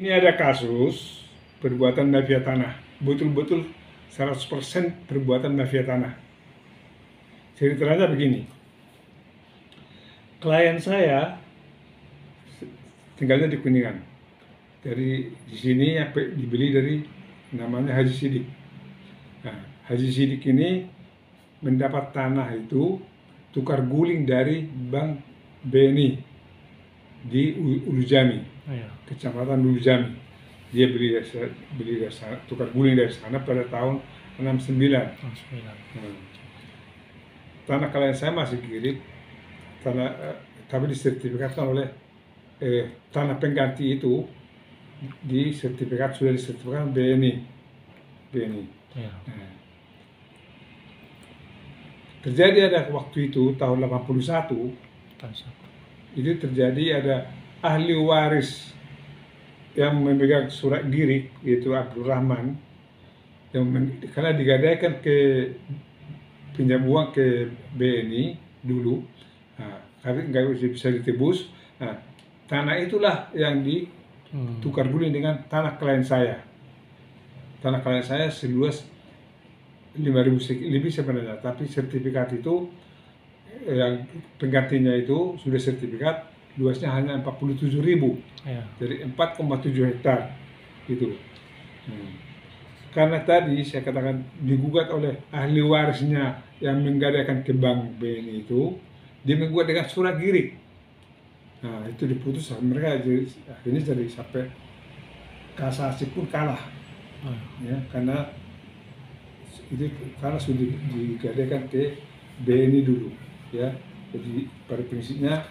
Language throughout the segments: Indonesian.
Ini ada kasus perbuatan mafia tanah, betul-betul 100% perbuatan mafia tanah. Ceritanya begini, klien saya tinggalnya di Kuningan. Di sini dibeli dari namanya Haji Sidik. Nah, Haji Sidik ini mendapat tanah itu tukar guling dari Bank BNI di Urujami, Kecamatan Urujami. Dia beli dari sana, tukar guling dari sana pada tahun 69. Tanah klien saya masih kiri, tapi disertifikatkan oleh tanah pengganti itu sudah disertifikatkan BNI. Nah, terjadi ada waktu itu tahun 81 itu terjadi ada ahli waris yang memegang surat girik, yaitu Abdul Rahman, yang karena digadaikan ke pinjam uang ke BNI dulu, tapi nggak bisa ditebus. Nah, tanah itulah yang ditukar guling dengan tanah klien saya. Tanah klien saya seluas 5.000 lebih sebenarnya, tapi sertifikat itu yang penggantinya itu sudah sertifikat luasnya hanya 47.000, jadi 4,7 hektar gitu. Karena tadi saya katakan digugat oleh ahli warisnya yang menggadaikan ke Bank BNI itu, dia menggugat dengan surat girik. Nah, itu diputus mereka, akhirnya jadi sampai kasasi pun kalah, ya, karena sudah digadaikan ke BNI dulu, ya. Jadi pada prinsipnya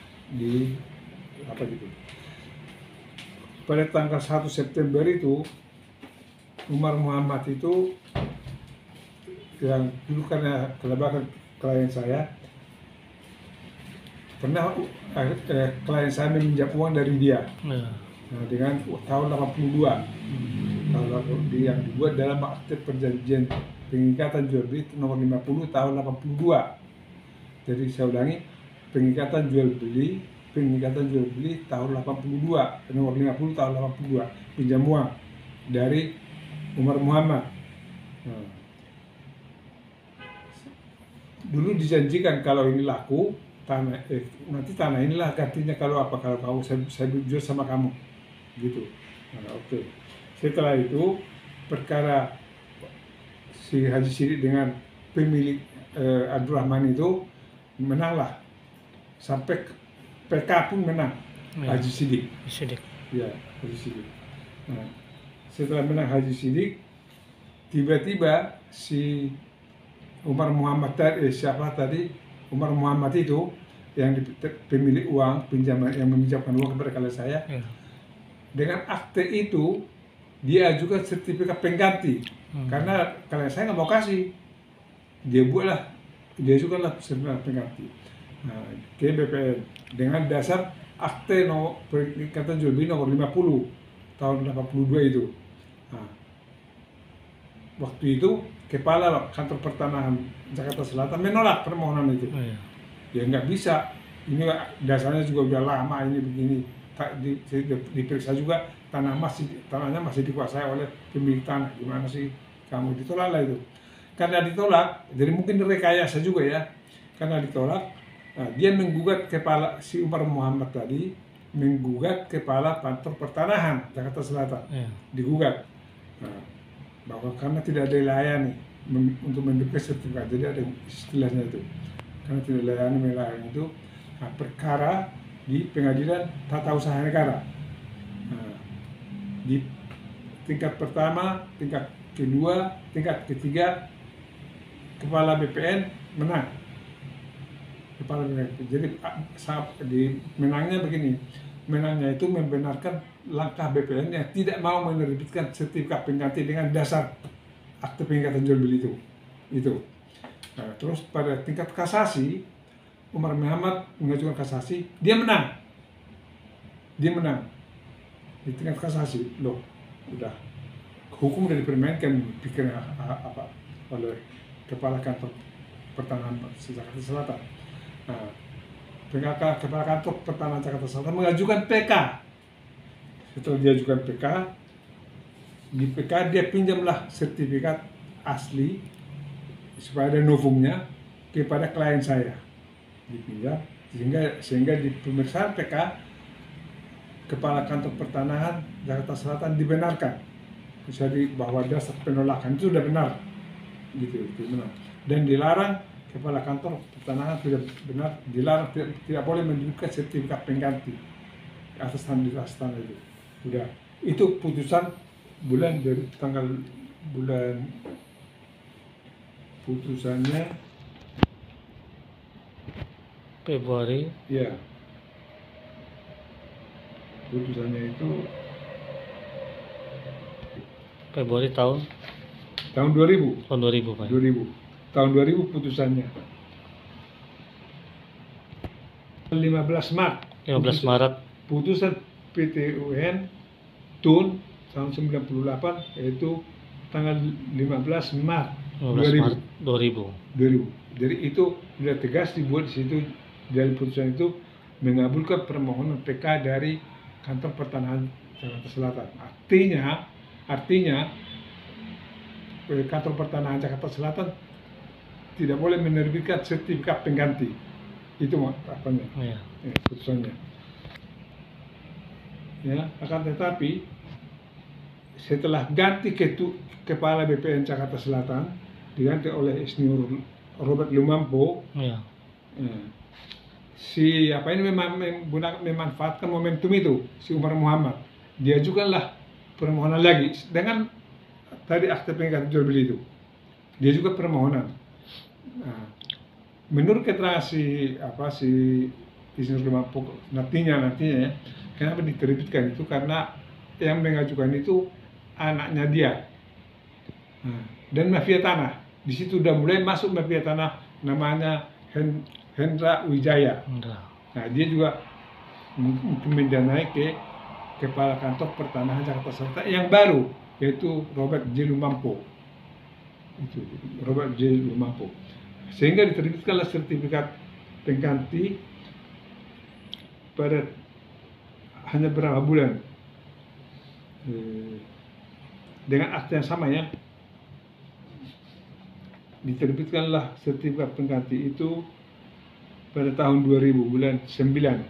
pada tanggal 1 September itu Umar Muhammad itu yang dulu karena kelebakan klien saya, pernah klien saya meminjam uang dari dia. Nah, dengan tahun 82 yang dibuat dalam akte perjanjian pengikatan jual beli nomor 50 tahun 82. Jadi saya ulangi, pengikatan jual beli tahun 82, nomor 50 tahun 82, pinjam uang dari Umar Muhammad. Nah, dulu dijanjikan kalau ini laku nanti tanah inilah gantinya kalau kamu saya jual sama kamu, gitu. Nah, oke. Setelah itu perkara si Haji Sidik dengan pemilik Abdul Rahman itu menanglah, sampai PK pun menang. Haji Sidik. Ya, Haji Sidik. Nah, setelah menang Haji Sidik, tiba-tiba si Umar Muhammad Umar Muhammad itu yang pemilik uang pinjaman, yang meminjamkan uang kepada klien saya, dengan akte itu dia ajukan sertifikat pengganti, karena klien saya nggak mau kasih, dia ajukanlah sertifikat pengganti. Nah, ke BPN dengan dasar akte perikatan jual beli nomor 50 tahun 82 itu. Nah, waktu itu kepala kantor pertanahan Jakarta Selatan menolak permohonan itu. Ya nggak bisa, ini dasarnya juga udah lama ini begini. Diperiksa juga tanahnya masih dikuasai oleh pemilik tanah. Gimana sih kamu? Ditolak lah itu. Karena ditolak, jadi mungkin direkayasa juga ya. Karena ditolak, nah, dia menggugat kepala si Umar Muhammad tadi, menggugat kepala kantor pertanahan Jakarta Selatan, digugat. Nah, bahwa karena tidak dilayani untuk mendapatkan sertifikat, jadi ada istilahnya itu, karena tidak melayani itu, nah, perkara di pengadilan tata usaha negara. Nah, di tingkat pertama, tingkat kedua, tingkat ketiga, kepala BPN menang. Jadi menangnya begini, menangnya itu membenarkan langkah BPN yang tidak mau menerbitkan sertifikat pengganti dengan dasar akte pengikatan jual beli itu. Nah, terus pada tingkat kasasi, Umar Muhammad mengajukan kasasi, dia menang di tingkat kasasi. Loh, udah hukum udah dipermainkan, pikirnya oleh kepala kantor pertanahan Jakarta Selatan. Nah, kepala kantor pertanahan Jakarta Selatan mengajukan PK Setelah diajukan PK, di PK dia pinjamlah sertifikat asli supaya ada novumnya kepada klien saya, dipinjam, sehingga di pemeriksaan PK Kepala Kantor Pertanahan Jakarta Selatan dibenarkan, jadi bahwa dasar penolakan itu sudah benar, gitu, itu benar, dan dilarang. Kepala Kantor Pertanahan tidak benar, dilarang, tidak boleh menunjukkan sertifikat pengganti atas tanah itu. Sudah, itu putusan dari tanggal bulan, putusannya Februari. Ya, putusannya itu Februari tahun 2000. Tahun 2000, Pak. 2000. Tahun 2000 putusannya. 15 Maret. 15 Maret. Putusan PT UN TUN tahun 98, yaitu tanggal 15 Maret 15 Maret 2000. 2000. Jadi itu sudah tegas dibuat di situ, dari putusan itu mengabulkan permohonan PK dari Kantor Pertanahan Jakarta Selatan. Artinya Kantor Pertanahan Jakarta Selatan tidak boleh menerbitkan sertifikat pengganti. Itu apanya? Ya. Putusannya. Ya, akan tetapi setelah ganti kepala BPN Jakarta Selatan diganti oleh Insinyur Robert Lumampo. Ya. Si apa ini memanfaatkan momentum itu, si Umar Muhammad, diajukanlah permohonan lagi dengan tadi akte pengganti jual beli itu. Dia juga permohonan. Nah, menurut keterangan si Insinyur Lumampo nantinya ya, kenapa diterbitkan itu karena yang mengajukan itu anaknya dia. Nah, dan mafia tanah. Di situ udah mulai masuk mafia tanah namanya Hendra Wijaya. Nah, dia juga mungkin mendanai ke Kepala Kantor Pertanahan Jakarta Selatan yang baru, yaitu Robert J. Lumampo. Itu Robert J. Lumampo. Sehingga diterbitkanlah sertifikat pengganti pada hanya berapa bulan dengan akte yang sama ya. Diterbitkanlah sertifikat pengganti itu pada tahun 2000 bulan 9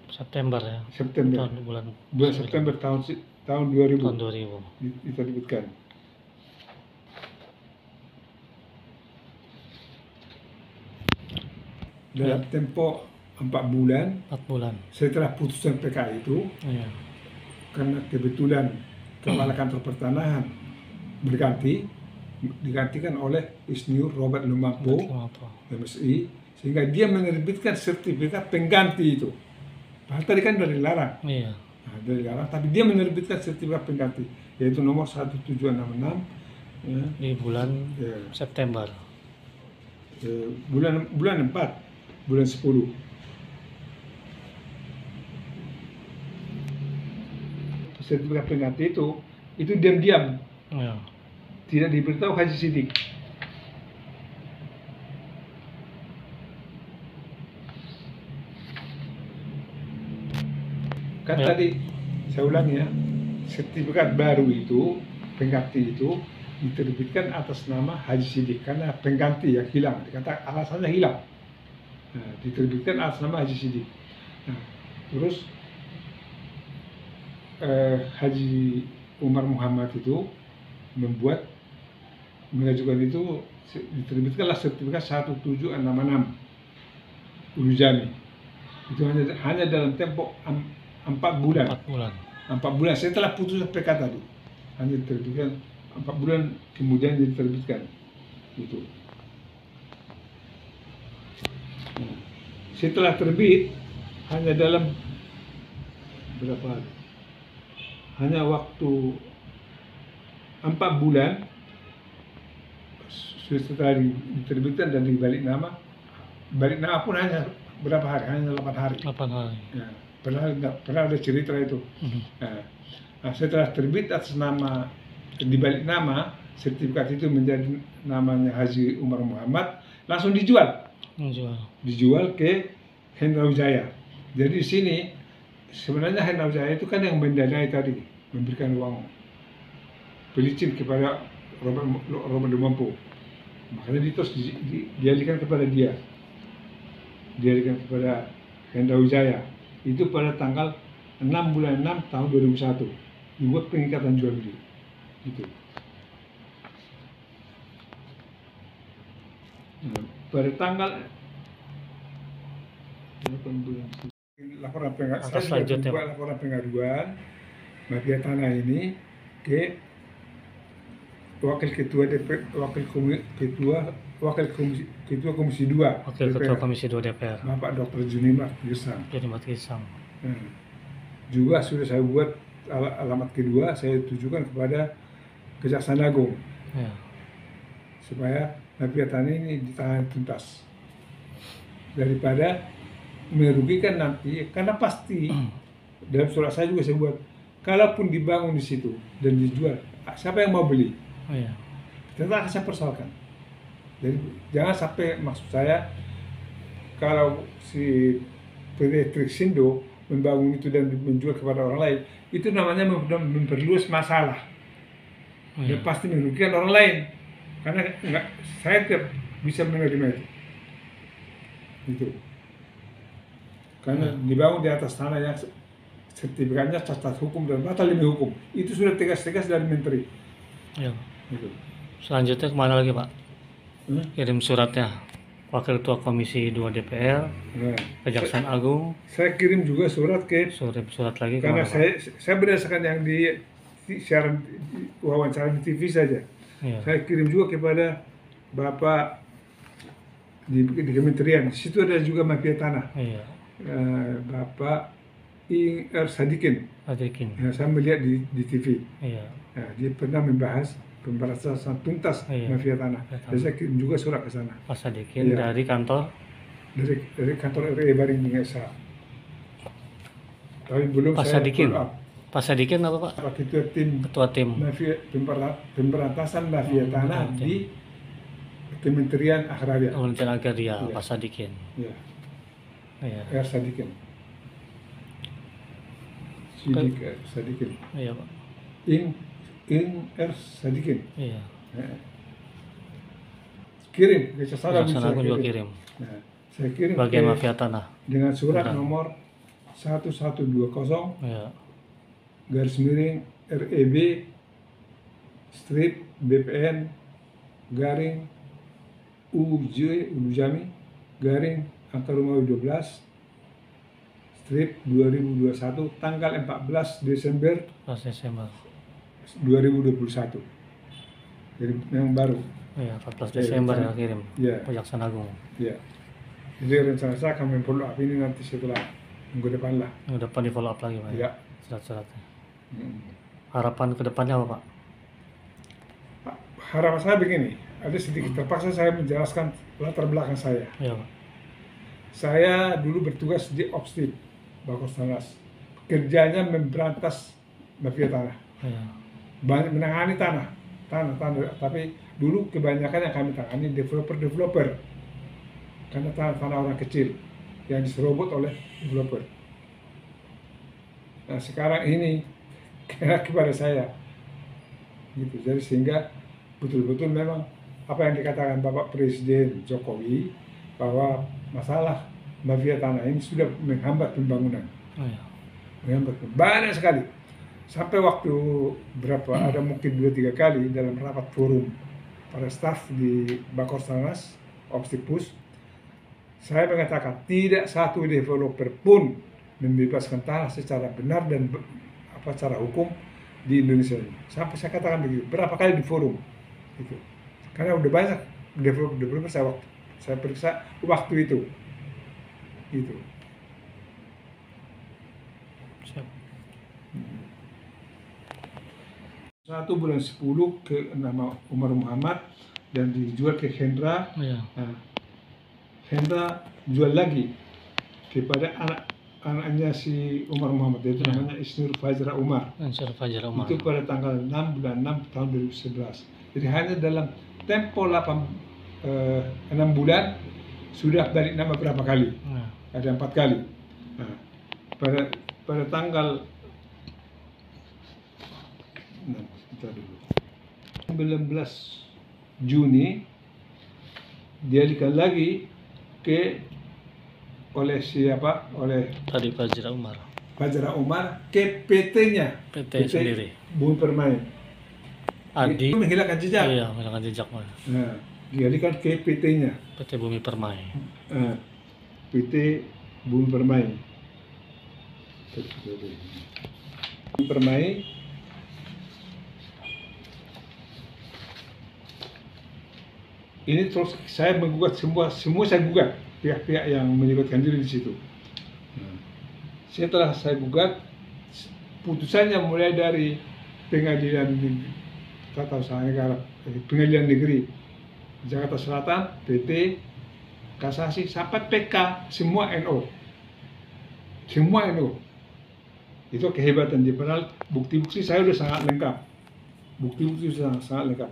September ya. September. Bulan September tahun 2000. Tahun 2000. Diterbitkan. Dalam tempo 4 bulan. Setelah putusan PK itu, karena kebetulan Kepala Kantor Pertanahan digantikan oleh Insinyur Robert Lumampo, MSI, sehingga dia menerbitkan sertifikat pengganti itu. Padahal tadi kan dari larang. Iya. Nah, dari larang, tapi dia menerbitkan sertifikat pengganti, yaitu nomor 1766 ya, di bulan September. Bulan 4, bulan 10. Sertifikat pengganti itu diam-diam. Ya. Tidak diberitahu Haji Sidik. Kan tadi saya ulangi ya, sertifikat baru itu, pengganti itu diterbitkan atas nama Haji Sidik karena pengganti yang hilang, dikata alasannya hilang. Nah, diterbitkan atas nama Haji Sidik. Nah, terus Haji Umar Muhammad itu mengajukan itu, diterbitkanlah sertifikat 1766 Ulujami. Itu hanya dalam tempo 4 bulan. 4 bulan setelah putusan PK tadi, hanya diterbitkan 4 bulan kemudian diterbitkan itu. Setelah terbit hanya dalam berapa hari? Hanya waktu 4 bulan setelah diterbitkan dan dibalik nama pun hanya berapa hari? Hanya 8 hari. 8 hari. Ya, pernah ada cerita itu. Nah, setelah terbit atas nama, dibalik nama, sertifikat itu menjadi namanya Haji Umar Muhammad, langsung dijual ke Hendra Wijaya. Jadi di sini sebenarnya Hendra Jaya itu kan yang mendanai tadi, memberikan uang pelicin kepada Robert Lumampo. Makanya terus dialihkan kepada dia. Dialihkan kepada Hendra Wijaya. Itu pada tanggal 6 bulan 6 tahun 2001. Dibuat pengikatan jual beli. Gitu. Nah, pada tanggal 8 bulan laporan pengaduan mafia tanah ini ke Ketua Komisi 2 Wakil Ketua Komisi 2 DPR. Bapak Dr. Junimat Gisang. Juga sudah saya buat alamat kedua, saya tujukan kepada Kejaksaan Agung. Ya. Supaya mafia tanah ini ditangani tuntas. Daripada merugikan nanti, karena pasti dalam surat saya juga saya buat, kalaupun dibangun di situ dan dijual, siapa yang mau beli? Oh, iya. Tetap akan saya persoalkan. Jadi jangan sampai, maksud saya, kalau si PT Trixindo membangun itu dan menjual kepada orang lain, itu namanya memperluas masalah. Oh, iya. Dan pasti merugikan orang lain. Karena saya tidak bisa menerima itu. Gitu. Karena dibangun di atas tanah yang sertifikatnya cacat hukum dan batal demi hukum. Itu sudah tegas-tegas dari menteri. Ya. Gitu. Selanjutnya kemana lagi Pak? Kirim suratnya Wakil Ketua Komisi 2 DPR, Kejaksaan Agung. Saya kirim juga surat ke. Surat lagi karena kemana, saya berdasarkan yang di siaran wawancara di TV saja. Ya. Saya kirim juga kepada Bapak di Kementerian. Di situ ada juga mafia tanah. Iya. Bapak Ir Sadikin. Ya, saya melihat di TV. Iya. Ya, dia pernah membahas pemberantasan tuntas mafia tanah. Dan saya kirim juga surat ke sana. Pak Sadikin ya. Dari kantor? Dari kantor RE Baring Desa. Tapi belum Pak saya Sadikin. follow up. Pak Sadikin apa Pak? Ketua tim mafia, pemberantasan mafia tanah di Kementerian Agraria. Kementerian Agraria, ya. Pak Sadikin. Ya. Ya. R Sadikin. Sidik R Sadikin. Iya Pak. In R Sadikin. Iya. Kirim ke Kejaksaan Agung juga kirim. Nah, saya kirim bagian mafia tanah dengan surat nomor 1120 ya. garis miring REB strip BPN garing Ujami garing angka Romawi 12 strip 2021 tanggal 14 Desember 2021. Jadi yang baru. Iya, 14 Desember ya kirim. Iya. Kejaksaan Agung. Iya. Jadi rencana saya akan follow up ini nanti setelah minggu depan lah. Minggu depan di follow up lagi Pak. Iya. Surat-suratnya. Harapan ke depannya apa Pak? Harapan saya begini, ada sedikit terpaksa saya menjelaskan latar belakang saya. Iya Pak. Saya dulu bertugas di Opstip, Bakosnanas. Kerjanya memberantas mafia tanah. Iya. Banyak menangani tanah, tapi dulu kebanyakan yang kami tangani developer, karena tanah orang kecil yang diserobot oleh developer. Nah sekarang ini kena kepada saya, gitu. Jadi sehingga betul-betul memang apa yang dikatakan Bapak Presiden Jokowi bahwa masalah mafia tanah ini sudah menghambat pembangunan, menghambat banyak sekali. Sampai waktu berapa, ada mungkin 2-3 kali dalam rapat forum para staf di Bakosnanas, Opstipus, saya mengatakan tidak satu developer pun membebaskan tanah secara benar dan secara hukum di Indonesia ini. Sampai saya katakan begitu, berapa kali di forum itu. Karena udah banyak developer saya periksa waktu itu. Gitu. 1 bulan 10 ke nama Umar Muhammad dan dijual ke Hendra. Iya. Nah, Hendra jual lagi kepada anaknya si Umar Muhammad, itu namanya Isnur Fajra Umar. Itu pada tanggal 6 bulan 6 tahun 2011. Jadi hanya dalam tempo 6 bulan sudah balik nama berapa kali? Ada 4 kali. Nah, pada tanggal 19 Juni dialihkan lagi oleh siapa? Oleh Tadi Fajra Umar. Fajra Umar ke PT-nya. PT sendiri. Bumi Permai. Adi. Itu menghilangkan jejak. Iya, menghilangkan jejak. Nah, dialihkan ke PT-nya. PT Bumi Permai. PT Bumi Permai. Bumi Permai ini terus saya menggugat semua saya gugat pihak-pihak yang menyebutkan diri di situ. Setelah saya gugat, putusannya mulai dari pengadilan tata usaha negara, pengadilan negeri Jakarta Selatan, PT, kasasi sampai PK, semua NO, semua NO. Itu kehebatan dia, padahal bukti-bukti saya sudah sangat lengkap, bukti-bukti sudah sangat lengkap.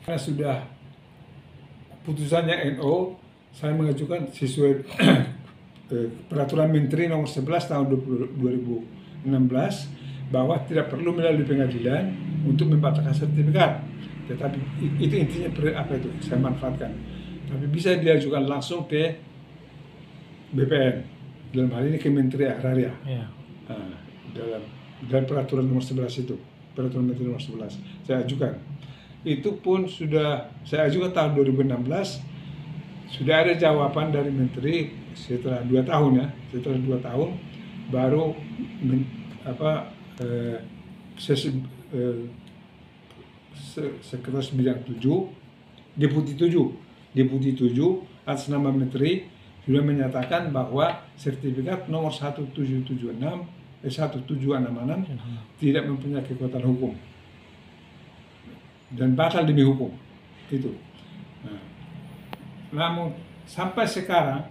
Karena sudah putusannya NO, saya mengajukan sesuai Peraturan Menteri Nomor 11 Tahun 2016 bahwa tidak perlu melalui pengadilan untuk membatalkan sertifikat. Tetapi itu intinya apa itu saya manfaatkan. Tapi bisa diajukan langsung ke BPN, dalam hal ini ke Menteri Agraria. Ya. Dalam Peraturan Nomor 11 itu, Peraturan Menteri Nomor 11 saya ajukan. Itu pun sudah saya ajukan tahun 2016, sudah ada jawaban dari Menteri setelah 2 tahun ya, setelah 2 tahun baru Sekretaris Bidang 7, Deputi 7 atas nama Menteri sudah menyatakan bahwa sertifikat nomor 1766 tidak mempunyai kekuatan hukum dan batal demi hukum itu. Namun sampai sekarang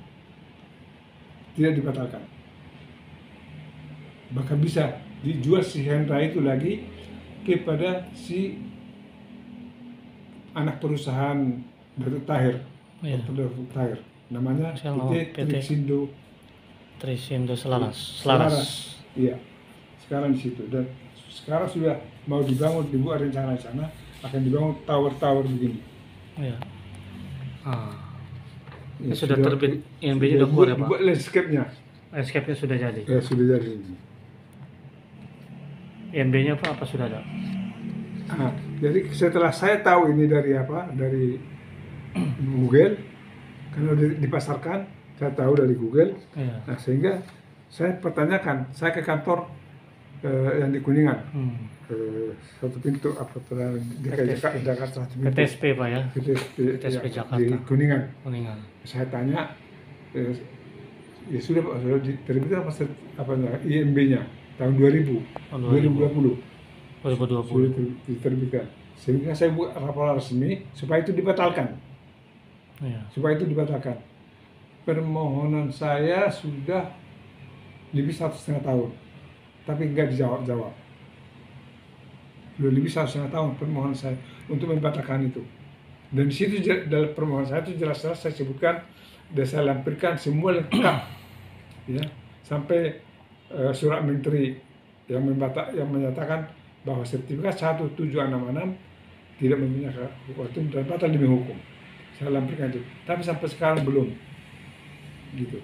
tidak dibatalkan. Bahkan bisa dijual si Hendra itu lagi kepada si anak perusahaan Datuk Tahir, Datuk Tahir, namanya PT Trisindo Selaras. Iya, sekarang di situ, dan sekarang sudah mau dibangun, dibuat rencana di sana akan dibangun tower-tower begini. Ya. Ya, sudah terbit IMB-nya, udah keluar ya Pak? Buat landscape-nya. Landscape-nya sudah jadi? Ya, sudah jadi. IMB-nya apa sudah ada? Jadi setelah saya tahu ini dari Google, karena udah dipasarkan, saya tahu dari Google. Ya. Nah, sehingga saya pertanyakan, saya ke kantor yang di Kuningan, satu pintu DKI Jakarta, PTSP Pak ya? PTSP ya, Jakarta. di Kuningan. Saya tanya, ya sudah Pak, sudah diterbitkan IMB-nya tahun 2020. Sudah diterbitkan. Sehingga saya buat laporan resmi supaya itu dibatalkan. Ya. Supaya itu dibatalkan. Permohonan saya sudah lebih 1,5 tahun, tapi nggak dijawab. Sudah lebih 1,5 tahun permohonan saya untuk membatalkan itu. Dan di situ dalam permohonan saya itu jelas-jelas saya sebutkan dan saya lampirkan semua lengkap, ya, sampai surat menteri yang menyatakan bahwa sertifikat 1766 tidak mempunyai kekuatan dan batal demi hukum. Saya lampirkan itu, tapi sampai sekarang belum, gitu.